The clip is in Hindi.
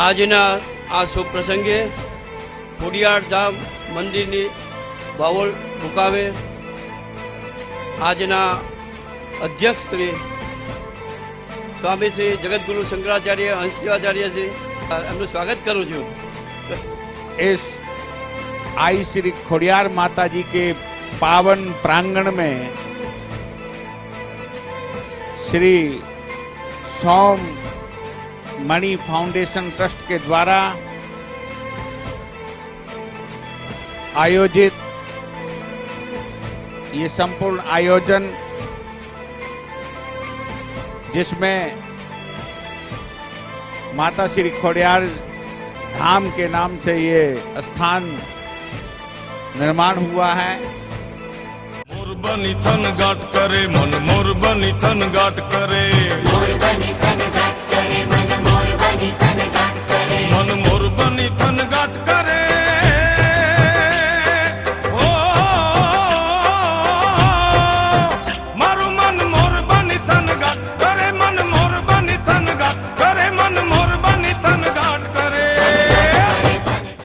આજના આ શુભ પ્રસંગે ખોડિયાર ધામ મંદિરની બાવળ મુકામે આજના અધ્યક્ષ શ્રી સ્વામી શ્રી જગતગુરુ શંકરાચાर्य हंसदेवाचार्य श्री एमનું स्वागत करूँ छू। इस आई श्री खोडियार माता जी के पावन प्रांगण में श्री सोम मणि फाउंडेशन ट्रस्ट के द्वारा आयोजित ये संपूर्ण आयोजन, जिसमें माता श्री खोडियार धाम के नाम से ये स्थान निर्माण हुआ है। मोर बनी थन गाट करे मन, मोर बनी थन गाट करे, मोर बनी थन गाट करे मन, मोर बनी थन गाट करे, मन मोर बनी थन गाट करे। ओ मारू मन मोर बनी थन गाट करे, मन मोर बनी थन गाट करे, मन